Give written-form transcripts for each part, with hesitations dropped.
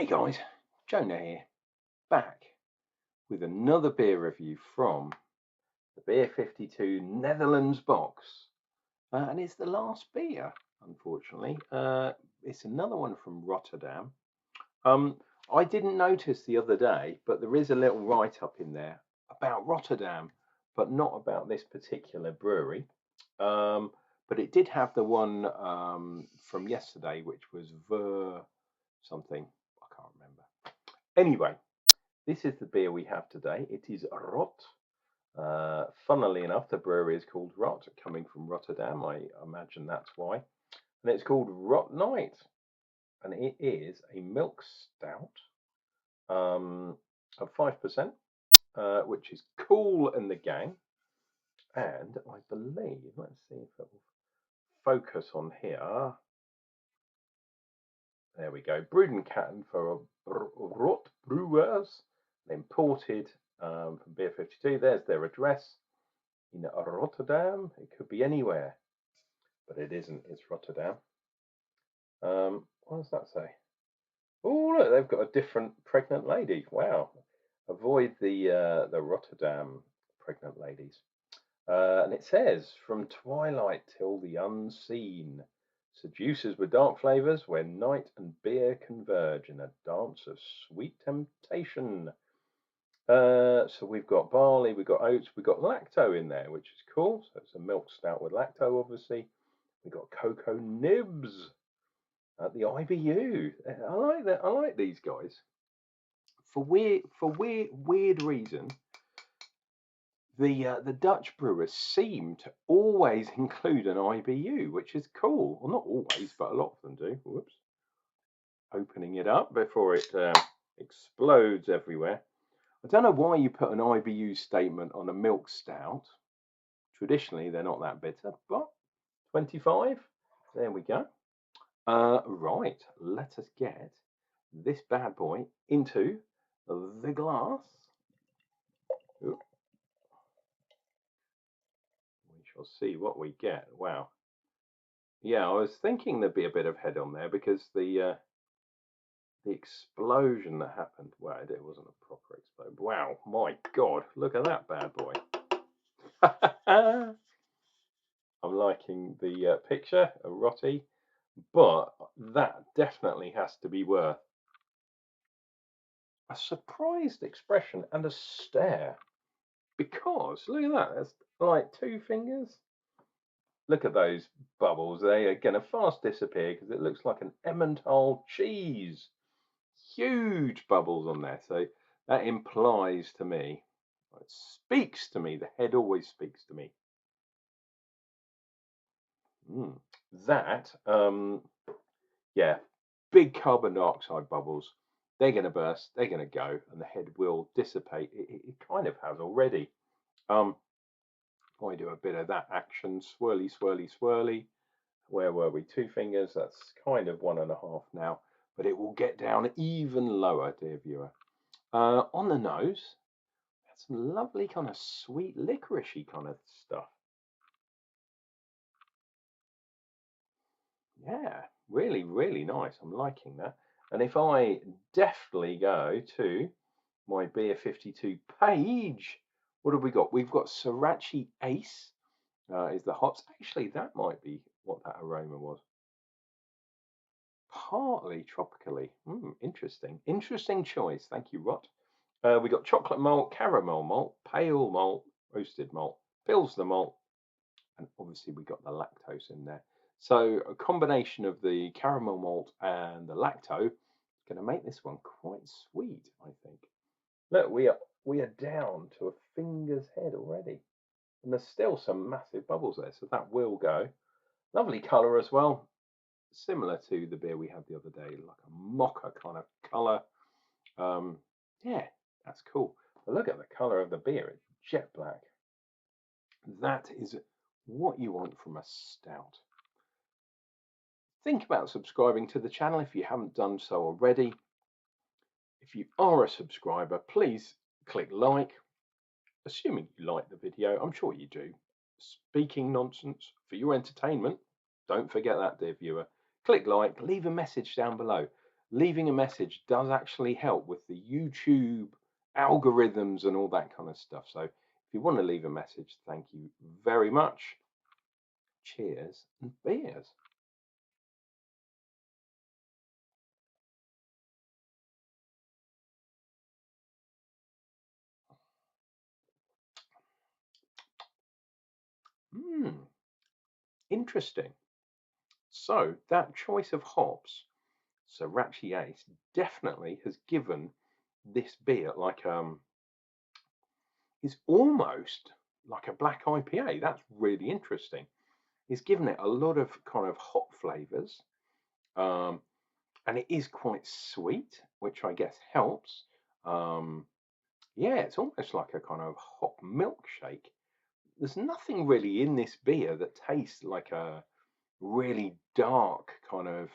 Hey guys, Jonah here, back with another beer review from the Beer 52 Netherlands box. And it's the last beer, unfortunately. It's another one from Rotterdam. I didn't notice the other day, but there is a little write-up in there about Rotterdam, but not about this particular brewery. But it did have the one from yesterday, which was Ver something. I can't remember. Anyway, this is the beer we have today. It is ROTT. Funnily enough, the brewery is called ROTT, coming from Rotterdam. I imagine that's why. And it's called ROTT Night. And it is a milk stout of 5%, which is cool in the gang. And I believe, let's see if it will focus on here. There we go. Brewed and canned for ROTT Brouwers. Imported from Beer 52. There's their address in Rotterdam. It could be anywhere, but it isn't. It's Rotterdam. What does that say? Oh, look, they've got a different pregnant lady. Wow. Avoid the Rotterdam pregnant ladies. And it says, from twilight till the unseen, seduces with dark flavors where night and beer converge in a dance of sweet temptation. So we've got barley, we've got oats, we've got lacto in there, which is cool. So it's a milk stout with lacto, obviously. We've got cocoa nibs at the IBU. I like that. I like these guys. For weird reason, the Dutch brewers seem to always include an IBU, which is cool. Well, not always, but a lot of them do. Whoops. Opening it up before it explodes everywhere. I don't know why you put an IBU statement on a milk stout. Traditionally, they're not that bitter, but 25. There we go. Right, let us get this bad boy into the glass. Ooh. We shall see what we get. Wow. Yeah, I was thinking there'd be a bit of head on there because the explosion that happened. Well, it wasn't a proper explosion. Wow, my God, look at that bad boy. I'm liking the picture of Rotti, but that definitely has to be worth a surprised expression and a stare, because look at that, that's like 2 fingers. Look at those bubbles. They are going to fast disappear because it looks like an Emmental cheese. Huge bubbles on there. So that implies to me, it speaks to me, the head always speaks to me. That, yeah, big carbon dioxide bubbles. They're going to burst, they're going to go, and the head will dissipate. It kind of has already. I do a bit of that action, swirly, swirly, swirly. Where were we? 2 fingers. That's kind of 1.5 now, but it will get down even lower, dear viewer. On the nose, that's some lovely kind of sweet licoricey kind of stuff. Yeah, really, really nice. I'm liking that. And if I deftly go to my Beer 52 page, what have we got? We've got Sorachi Ace is the hops. Actually, that might be what that aroma was. Partly tropically. Interesting choice. Thank you, ROTT. We got chocolate malt, caramel malt, pale malt, roasted malt, Pilsner malt, and obviously we got the lactose in there. So a combination of the caramel malt and the lacto is going to make this one quite sweet, I think. Look, we are down to a finger's head already, and there's still some massive bubbles there, so that will go. Lovely colour as well, similar to the beer we had the other day, like a mocha kind of colour. Yeah, that's cool. But look at the colour of the beer, it's jet black. That is what you want from a stout. Think about subscribing to the channel if you haven't done so already. If you are a subscriber, please click like, assuming you like the video. I'm sure you do. Speaking nonsense for your entertainment. Don't forget that, dear viewer. Click like, leave a message down below. leaving a message does actually help with the YouTube algorithms and all that kind of stuff. So if you want to leave a message, thank you very much. Cheers and beers. Interesting. So that choice of hops, Sorachi Ace, definitely has given this beer like it's almost like a black IPA. That's really interesting. It's given it a lot of kind of hop flavors, and it is quite sweet, which I guess helps. Yeah, it's almost like a kind of hop milkshake. There's nothing really in this beer that tastes like a really dark kind of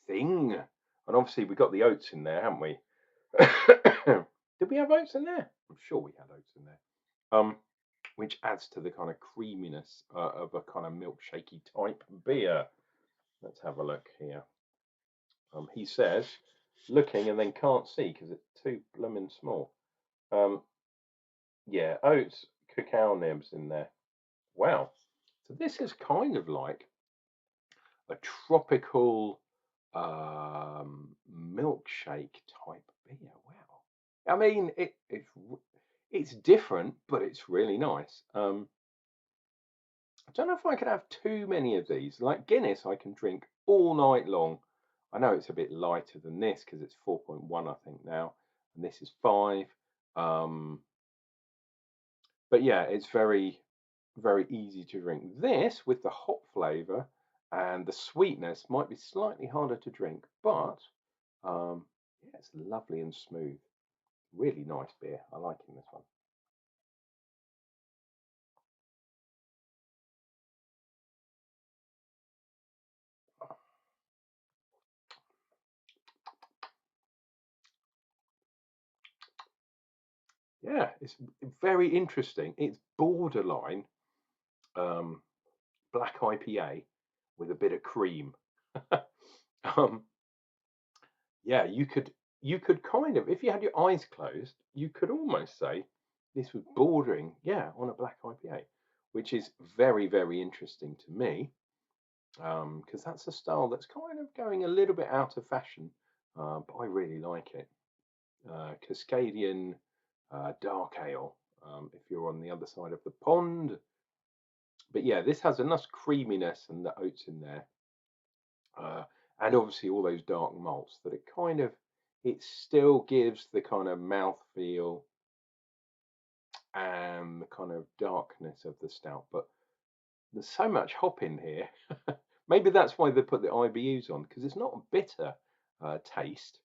thing. And obviously we got the oats in there, haven't we? Did we have oats in there? I'm sure we had oats in there. Which adds to the kind of creaminess of a kind of milkshakey type beer. Let's have a look here. He says, looking and then can't see because it's too blooming small. Yeah, oats, cacao nibs in there. Wow. So this is kind of like a tropical milkshake type beer. Wow. I mean, it's different, but it's really nice. I don't know if I could have too many of these. Like Guinness, I can drink all night long. I know it's a bit lighter than this because it's 4.1, I think now, and this is 5. But yeah, it's very, very easy to drink. This with the hop flavour and the sweetness might be slightly harder to drink, but yeah, it's lovely and smooth. Really nice beer. I like this one. Yeah, it's very interesting. It's borderline um, black IPA with a bit of cream. um, yeah, you could kind of, if you had your eyes closed, you could almost say this was bordering, yeah, on a black IPA, which is very, very interesting to me, because that's a style that's kind of going a little bit out of fashion, but I really like it. Cascadian dark ale, if you're on the other side of the pond. But yeah, this has a nice creaminess and the oats in there, and obviously all those dark malts that it still gives the kind of mouth feel and the kind of darkness of the stout. But there's so much hop in here. Maybe that's why they put the IBUs on, because it's not a bitter taste.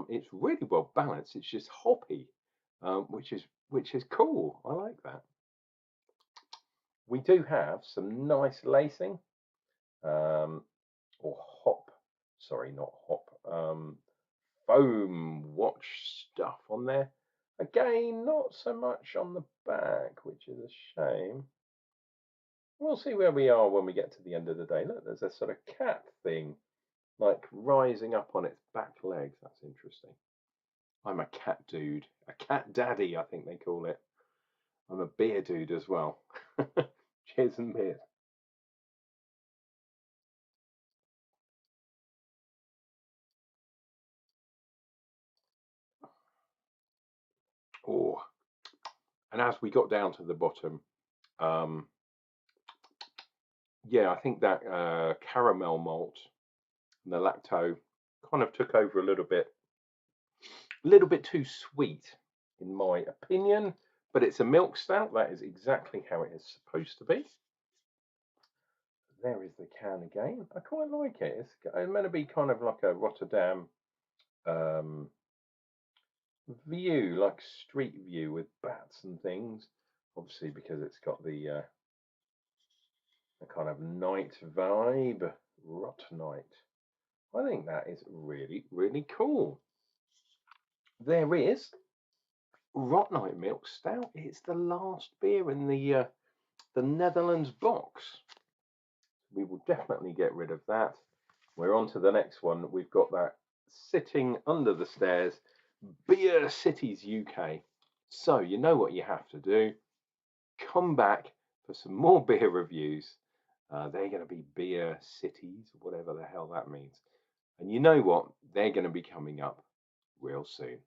It's really well balanced. It's just hoppy, which is cool. I like that. We do have some nice lacing, um, or hop. Sorry, not hop. Foam watch stuff on there. Again, not so much on the back, which is a shame. We'll see where we are when we get to the end of the day. Look, there's a sort of cat thing, like rising up on its back legs. That's interesting. I'm a cat dude, a cat daddy, I think they call it. I'm a beer dude as well. Cheers and beers. Oh, and as we got down to the bottom, um, yeah, I think that caramel malt and the lacto kind of took over a little bit too sweet, in my opinion. But it's a milk stout. That is exactly how it is supposed to be. There is the can again. I quite like it. It's meant to be kind of like a Rotterdam um, view, like street view with bats and things. Obviously, because it's got the kind of night vibe, rot night. I think that is really, really cool. There is Rot Night Milk Stout. It's the last beer in the Netherlands box. We will definitely get rid of that. We're on to the next one. We've got that sitting under the stairs, Beer Cities UK. So you know what you have to do. Come back for some more beer reviews. They're going to be Beer Cities, whatever the hell that means. And you know what? They're going to be coming up real soon.